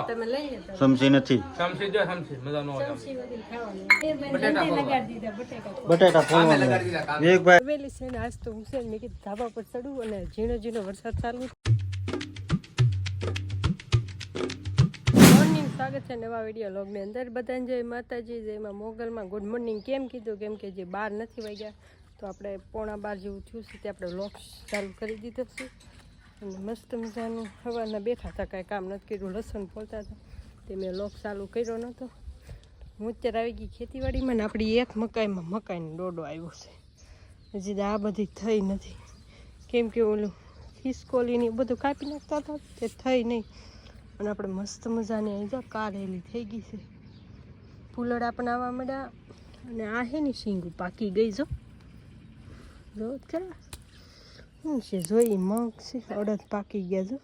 તમે લઈ લેતા સમસી નથી સમસી જો સમસી મજા નો આવે સમસી વગર ખાવાનું લગાડી દીધા બટાટા ફોલવાના એક ભાઈ વેલી છે ને આજ તો હું છે ને મેં કીધું ધાબા પર ચડું અને ઝીણો ઝીણો વરસાદ ચાલુ મોર્નિંગ સ્વાગત છે નવા વિડીયો લોગની અંદર બધાને જય માતાજી જયમાં મોગલમાં ગુડ મોર્નિંગ કેમ કીધું કેમ કે જે 12 નથી વાગ્યા તો આપણે 11:15 જેવું થયું છે તે આપણે વ્લોગ ચાલુ કરી દીધો છે અને મસ્ત મજાનું સવારના બેઠા હતા કાંઈ કામ નથી કર્યું લસણ ફોલતા હતા તે મેં વ્લોગ ચાલુ કર્યો નહોતો હું અત્યારે આવી ગઈ ખેતીવાડીમાં ને આપણી એક મકાઈમાં મકાઈનો ડોડો આવ્યો છે હજી આ બધી થઈ નથી કેમ કે ઓલું ખિસકોલીને બધું કાપી નાખતા હતા તે થઈ નહીં અને આપણે મસ્ત મજાની અહીં જો કારેલી થઈ ગઈ છે ફૂલડા પણ આવવા માંડ્યા અને આ હે ને શીંગું પાકી ગઈ જો ખરા શું છે જોઈ મગ છે અડદ પાકી ગયા જો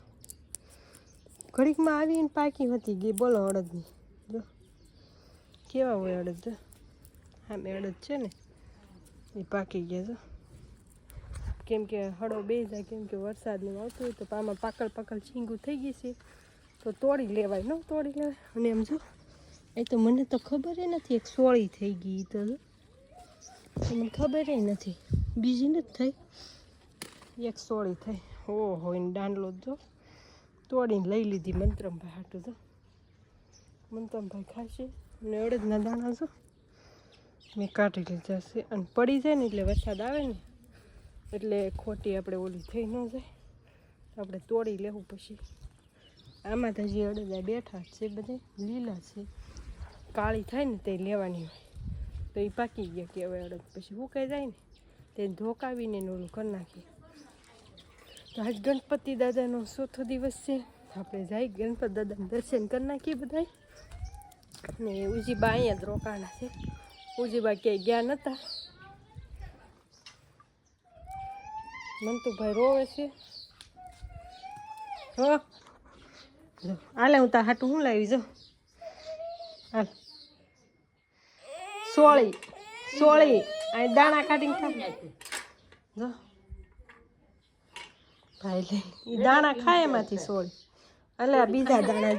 ઘડીકમાં આવીને પાકી હતી ગઈ બોલો અડદની જો કેવા હોય અડદ જો હા મેં અડદ છે ને એ પાકી ગયા જો કેમ કે હળો બે જાય કેમ કે વરસાદનું આવતું હોય તો આમાં પાકલ શીંગું થઈ ગઈ છે તો તોડી લેવાય ન તોડી લેવાય અને એમ જો એ તો મને તો ખબર નથી એક સોળી થઈ ગઈ તો મને ખબર નથી બીજી નથી થઈ એક સોળી થઈ ઓહો એને દાંડલો જો તોડીને લઈ લીધી મંત્રમભાઈ હાટું તો મંત્રમભાઈ ખાશે અને અડદના દાણા જો મેં કાઢી લીધા છે અને પડી જાય ને એટલે વરસાદ આવે ને એટલે ખોટી આપણે ઓલી થઈ ન જાય આપણે તોડી લેવું પછી આમાં તો હજી અડદા બેઠા છે બધા લીલા છે કાળી થાય ને તે લેવાની હોય તો એ પાકી ગયા કે હવે અડદ પછી સુકાઈ જાય ને તે ધોકાવીને ઓલું કરી નાખીએ તો આજ ગણપતિ દાદાનો 4થો દિવસ છે આપણે જઈ ગણપતિ દાદાને દર્શન કરી નાખીએ બધા ને ઉજીબા અહીંયા જ રોકાણા છે ઉજીબા ક્યાંય ગયા નહોતા મંતુભાઈ રોવે છે હો હાલે હું તાર હાટું હું લાવી જો હાલ સોળી આ દાણા કાઢીને ખાય જો ભાઈ લે એ દાણા ખાય એમાંથી સોળી અલે આ બીજા દાણા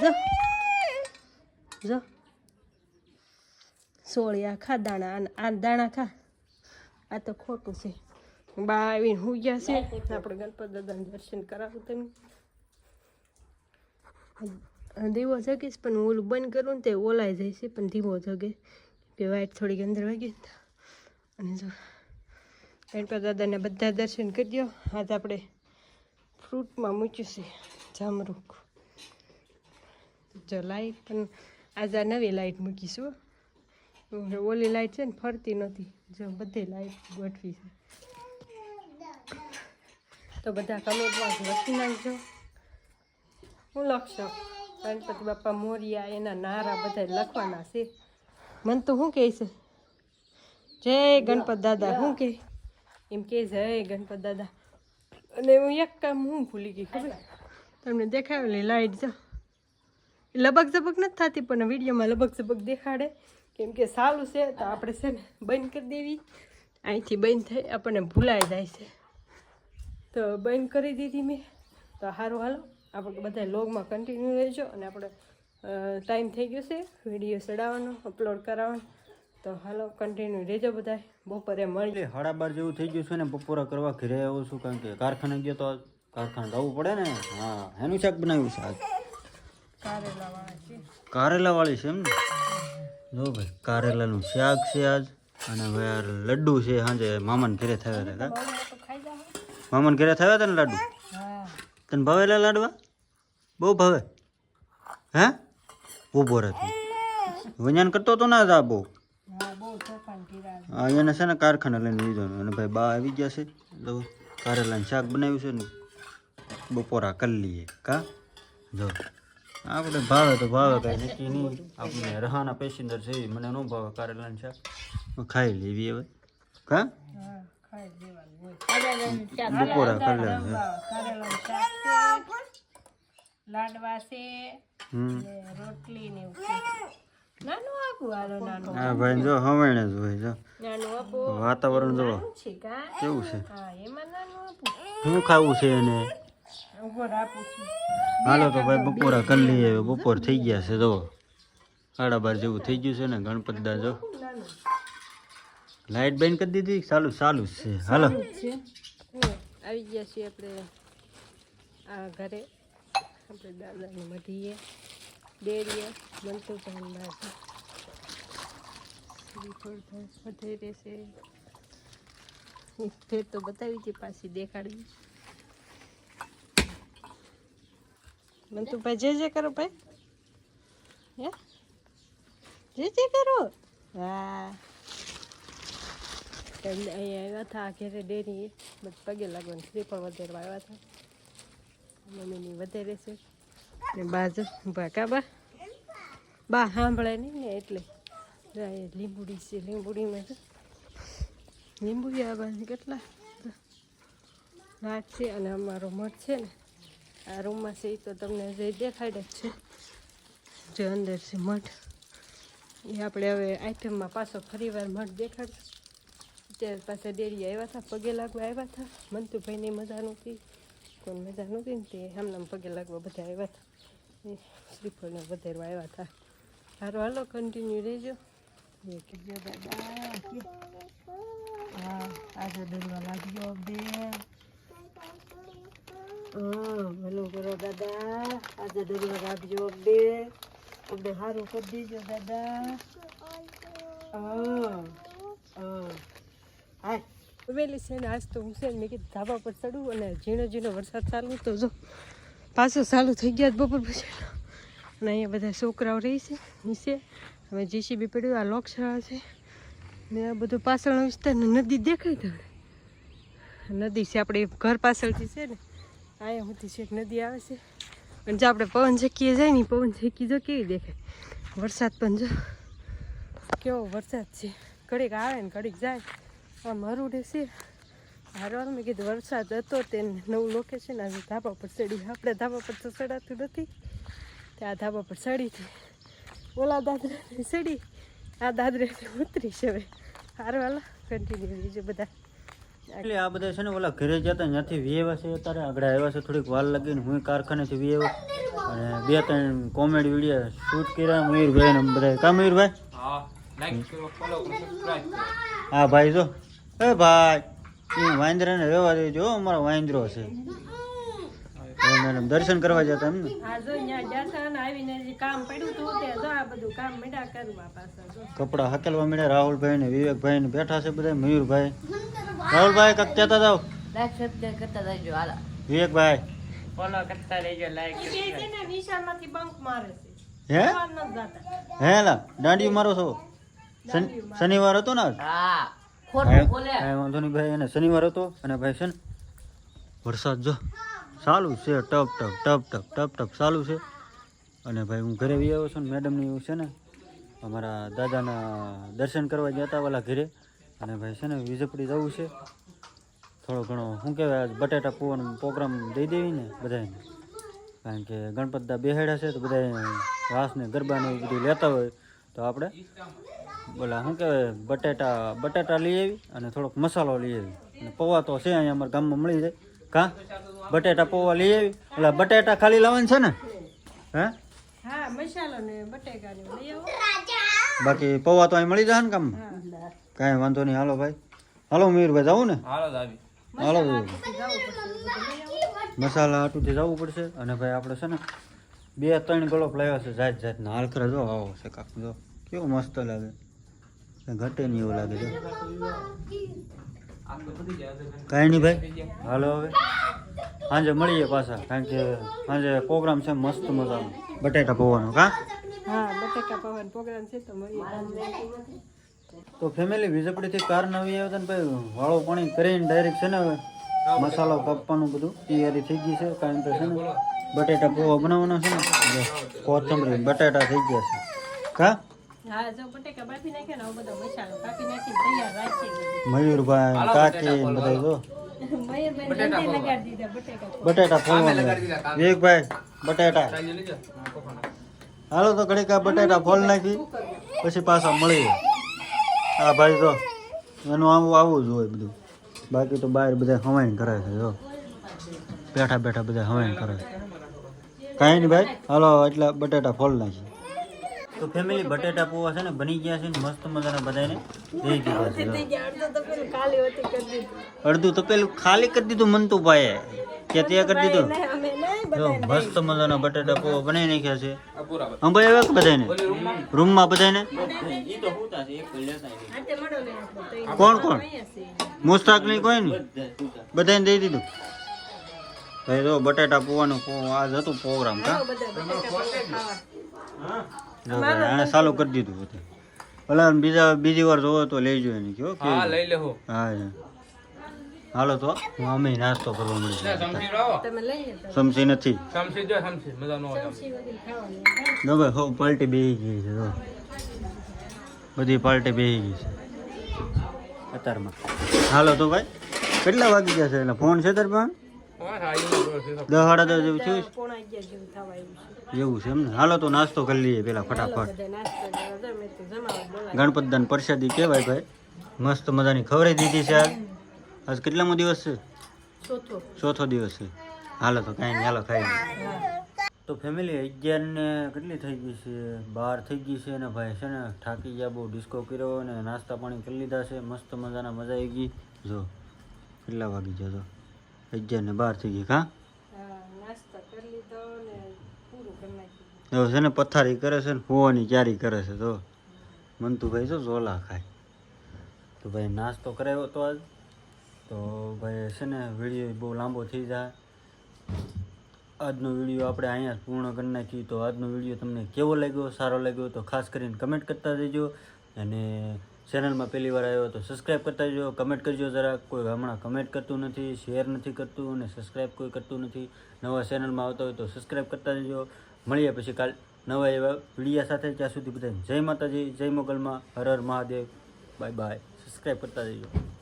જો સોળી આ ખા દાણા આ દાણા ખા આ તો ખોટું છે બા આવીને હું ગયા છે આપણે ગણપતિ દાદાને દર્શન કરાવું તમે દીવો જગીશ પણ ઓલું બંધ કરું ને તે ઓલાઈ જાય છે પણ દીવો જગે કે વાઈટ થોડીક અંદર વાગી અને જો ગણપતિ દાદાને બધા દર્શન કરી દો આજ આપણે ફ્રૂટમાં મૂક્યું છે જામરૂખ જો લાઈટ પણ આજે નવી લાઈટ મૂકીશું ઓલી લાઈટ છે ને ફરતી નથી જો બધી લાઈટ ગોઠવી છે તો બધા કમેન્ટમાં લખી નાખજો હું લખશો ગણપતિ બાપા મોરિયા એના નારા બધા લખવાના છે મને તો શું કહે છે જય ગણપતિ દાદા શું કહે એમ કે જય ગણપતિ દાદા અને હું એક કામ હું ભૂલી ગઈ ખબર તમને દેખાડેલી લાઈટ જો લબક ઝબક નથી થતી પણ વિડીયોમાં લબક ઝબક દેખાડે કેમ કે સારું છે તો આપણે છે ને બંધ કરી દેવી અહીંથી બંધ થઈ આપણને ભૂલાઈ જાય છે તો બંધ કરી દીધી મેં તો સારું હાલો આપણે બધા લોગમાં કન્ટિન્યુ રહેજો અને આપણે ટાઈમ થઈ ગયો છે વિડીયો ચડાવવાનો અપલોડ કરાવવાનો તો હાલો કન્ટિન્યુ રહેજો બધા બપોરે મળી 12:30 જેવું થઈ ગયું છે ને બપોરા કરવા ઘરે આવું છું કારણ કે કારખાને ગયો તો કારખાને જવું પડે ને હા એનું શાક બનાવ્યું છે આજ કારેલાવાળી છે એમ ને જો ભાઈ કારેલાનું શાક છે આજ અને ભાઈ લડ્ડુ છે સાંજે મામાને ઘરે થયા હતા મામાને ઘરે થયા હતા ને લાડુ તને ભાવેલા લાડવા બહુ ભાવે હે ઊભો રહે વૈયાન કરતો તો ના જા બહુ હા એને છે ને કારખાને લઈને લીધો અને ભાઈ બા આવી ગયા છે તો કારેલાનું શાક બનાવ્યું છે ને બપોરા કરી લઈએ કા જો આપણે ભાવે તો ભાવે કાંઈ નક્કી નહીં આપણે રહાના પેસેન્જર છે મને ન ભાવે કારેલાનું શાક ખાઈ લેવી હવે કા બપોરા કરી લે લાડવા છે રોટલી ને નાનું આપું હાલો નાનું હા ભાઈ જો હમણે જ હોય જો નાનું આપું વાતાવરણ જો છે કા કેવું છે હા એમાં નાનું આપું શું ખાવું છે એને ઉપર આપું છું હાલો તો ભાઈ બપોરા કરી લઈએ. બપોર થઈ ગયા છે જો 12:30 જેવું થઈ ગયું છે ને. ગણપત દા જો લાઈટ બંધ કરી દીધી. ચાલુ જ છે. હાલો આવી ગયા છીએ આપણે આ ઘરે. આપણે દાદાની મઢીએ ડેરીએ મંતુભાઈ બાજુ થોડું વધારી રહેશે. ફેર તો બતાવી હતી પાછી દેખાડવી. મંતુભાઈ જે કરો ભાઈ. હે જે કરો. હા અહીંયા આવ્યા હતા ઘેરે ડેરી પગે લાગવાનું શ્રીફળ વધારવા આવ્યા હતા. મમ્મીની વધારે છે ને બાજુ ભાકા બા સાંભળે નહીં ને એટલે લીંબુડી છે. લીંબુડીમાં તો લીંબુડી આ બાજુ કેટલા રાત છે. અને અમારો મઠ છે ને આ રૂમમાં છે એ તો તમને જે દેખાડે જ છે. જે અંદર છે મઠ એ આપણે હવે આઈટમમાં પાછો ફરીવાર મઠ દેખાડશું. અત્યારે પાછા ડેરી આવ્યા હતા પગે લાગવા આવ્યા હતા. મંતુભાઈની મજા નહોતી કોઈ મજા નહોતી ને તે આમનામ પગે લાગવા બધા આવ્યા હતા. એ શ્રીફળને વધારવા આવ્યા હતા. સારું હાલો કન્ટિન્યુ રહેજો. એ કીધું દાદા હા આજે દરવા લાગ્યો બે ભલું કરો દાદા. આજે દરવા લાગજો બે આપણે સારું કરી દેજો દાદા. હા વેલી છે ને આજ તો હું છે ને મેં કીધું ધાબા પર ચડું અને ઝીણો વરસાદ ચાલુ તો જો પાછું ચાલુ થઈ ગયા બપોર પછી. અને અહીંયા બધા છોકરાઓ રહી છે નીચે. હવે જીસીબી પડ્યું. આ લોકશાળા છે ને આ બધું પાછળનો વિસ્તાર ને નદી દેખાય તમને. નદી છે આપણે ઘર પાછળથી છે ને અહીંયા સુધી છે નદી આવે છે. અને જો આપણે પવન ઝેકીએ જાય ને પવન ઝેકી જો કેવી દેખાય. વરસાદ પણ જો કેવો વરસાદ છે. ઘડીક આવે ને ઘડીક જાય. આમ હરુડે છે હારવાનું. મેં કીધું વરસાદ હતો તે નવું લોકેશન આજે ધાબા પર ચડી. આપણે ધાબા પર તો ચડાતું નથી. ત્યાં ધાબા પર ચડી હતી. ઓલા દાદરાથી ચડી આ દાદરાથી ઉતરી છે. હવે હારવાલા કન્ટિન્યુ બીજું બધા એટલે આ બધા છે ને ઓલા ઘરે જતા ત્યાંથી વિયેવા છે. અત્યારે આગળ આવ્યા છે. થોડીક વાર લાગીને હું કારખાનેથી વિયેવો અને 2-3 કોમેડી વિડીયો શૂટ કર્યા. મયુરભાઈ ને બધા કા મયુરભાઈ હા ભાઈ જો એ ભાઈ એ વાંદરાને રહેવા દેજો. અમારો વાંદરો છે. મેડમ દર્શન કરવા જતા એમ ને. કપડા હકેલવા મળ્યા. રાહુલભાઈ ને વિવેકભાઈ ને બેઠા છે બધા. મયુરભાઈ રાહુલભાઈ કક કહેતા જાવ. વિવેકભાઈ હે લા દાંડિયું મારો છો. શનિવાર હતો ને વાંધો નહીં ભાઈ. એને શનિવાર હતો અને ભાઈ છે ને વરસાદ જો ચાલુ છે. ટપ ચાલુ છે. અને ભાઈ હું ઘરે બી આવ્યો છું ને મેડમની એવું છે ને અમારા દાદાના દર્શન કરવા ગયા હતા ઓલા ઘરે. અને ભાઈ છે ને વીજપડી જવું છે. થોડો ઘણો શું કહેવાય આજ બટાટા પૌવાનો પ્રોગ્રામ દઈ દેવી ને બધાને. કારણ કે ગણપતદા બેહાડ્યા છે તો બધા વાસ ને ગરબા ને એવું બધું લેતા હોય તો આપણે બોલા શું કહેવાય બટાટા લઈ આવી અને થોડોક મસાલો લઈ આવી. અને પૌવા તો છે અહીંયા અમારા ગામમાં મળી જાય. કાં બટાટા પૌવા લઈ આવી. એટલે બટાટા ખાલી લાવવાનું છે ને હે બાકી પૌવા તો અહીં મળી જાય ને ગામમાં. કાંઈ વાંધો નહીં. હાલો ભાઈ હાલો મયુરભાઈ જવું ને. હાલો મસાલા આટુંથી જવું પડશે. અને ભાઈ આપણે છે ને 2-3 ગલોપ લાવ્યા છે જાતના. હાલ કરે જો આવો છે કાક જો કેવું મસ્ત લાગે. ઘટે નહીં એવું લાગે છે. કાંઈ નહીં ભાઈ હાલો હવે સાંજે મળીએ પાછા. કારણ કે સાંજે પ્રોગ્રામ છે મસ્ત મજાનો બટાટા પૌવાનો. કા બટાકા પૌવાનો પ્રોગ્રામ છે તો મળીએ. તો ફેમિલી વીજપડીથી કાર નવી આવ્યા હતા ને ભાઈ વાળો પાણી કરીને ડાયરેક્ટ છે ને હવે મસાલો કાપવાનું બધું તૈયારી થઈ ગઈ છે. કારણ કે છે ને બટાટા પૌવા બનાવવાના છે ને કોથમરી બટાટા થઈ ગયા છે. કા મયુરભાઈ કાકી બધા જો બટાટા ફોલવા. વિવેકભાઈ બટાટા હાલો તો ઘડીક આ બટાટા ફોલ નાખી પછી પાછા મળીએ. હા ભાઈ તો એનું આવું જ હોય બધું. બાકી તો બહાર બધા હવાઈને કરે છે જો બેઠા બેઠા બધા હવાઈ કરે કાંઈ નહીં ભાઈ હાલો એટલે બટેટા ફોલ નાખી તો ફેમિલી બટેટા પૌવા છે ને બની ગયા છે ને મસ્ત મજાના બધાને દઈ દીધા છે અડધું તો પેલું ખાલી કરી દીધું મનતુભાઈએ કે તે કરી દીધું જો મસ્ત મજાના બટેટા પૌવા બનાવી નાખ્યા છે અંબાઈ આવ્યા કે બધાને રૂમમાં બધાને કોણ કોણ મુસ્તાક નહીં કોઈ નહીં બધાને દઈ દીધું ભાઈ જો બટેટા પૌવાનું આજ હતું પ્રોગ્રામ કા આને ચાલુ કરી દીધું હતું ભલા બીજી વાર જોવો તો લઈ જોઈએ કયો હા લઈ લેવો હા હાલો તો હું અમે નાસ્તો કરવા મળી સમસી નથી ભાઈ હો પાર્ટી બેસી ગઈ છે જો બધી પાર્ટી બેસી ગઈ છે અત્યારમાં હાલો તો ભાઈ કેટલા વાગી ગયા છે એટલે ફોન છે તાર પાસે 10 સાડા 10 જેવું છું એવું છે એમ ને હાલો તો નાસ્તો કરી લઈએ પેલા ફટાફટ ગણપત દાન પ્રસાદી કહેવાય ભાઈ મસ્ત મજાની ખવડાવી દીધી છે આજ કેટલામો દિવસ છે ચોથો દિવસ છે હાલો તો કાંઈ નહીં હાલો ખાઈ તો ફેમિલી 11 ને કેટલી થઈ ગઈ છે 12 થઈ ગઈ છે ને ભાઈ છે ને થાકી ગયા બહુ ડિસ્કો કર્યો ને નાસ્તા પાણી કરી લીધા છે મસ્ત મજાના મજા આવી ગઈ જો કેટલા વાગી ગયા તો 11 ને 12 થઈ ગઈ હા છે ને પથારી કરે છે ને હોવાની ક્યારી કરે છે તો મંતુભાઈ જો ઝોલા ખાય તો ભાઈ નાસ્તો કરાવ્યો તો આજ તો ભાઈ છે ને વિડીયો બહુ લાંબો થઈ જાય આજનો વિડીયો આપણે અહીંયા પૂર્ણ કરી નાખી તો આજનો વિડીયો તમને કેવો લાગ્યો સારો લાગ્યો તો ખાસ કરીને કમેન્ટ કરતા દેજો અને ચેનલમાં પહેલી વાર આવ્યો તો સબસ્ક્રાઈબ કરતા જજો કમેન્ટ કરજો જરા કોઈ હમણાં કમેન્ટ કરતું નથી શેર નથી કરતું અને સબસ્ક્રાઈબ કોઈ કરતું નથી નવા ચેનલમાં આવતા હોય તો સબસ્ક્રાઈબ કરતા જજો મળીએ પછી કાલ નવા એવા વિડીયા સાથે ત્યાં સુધી બધાને જય માતાજી જય મોગલમાં Har Har Mahadev bye bye subscribe કરતા જજો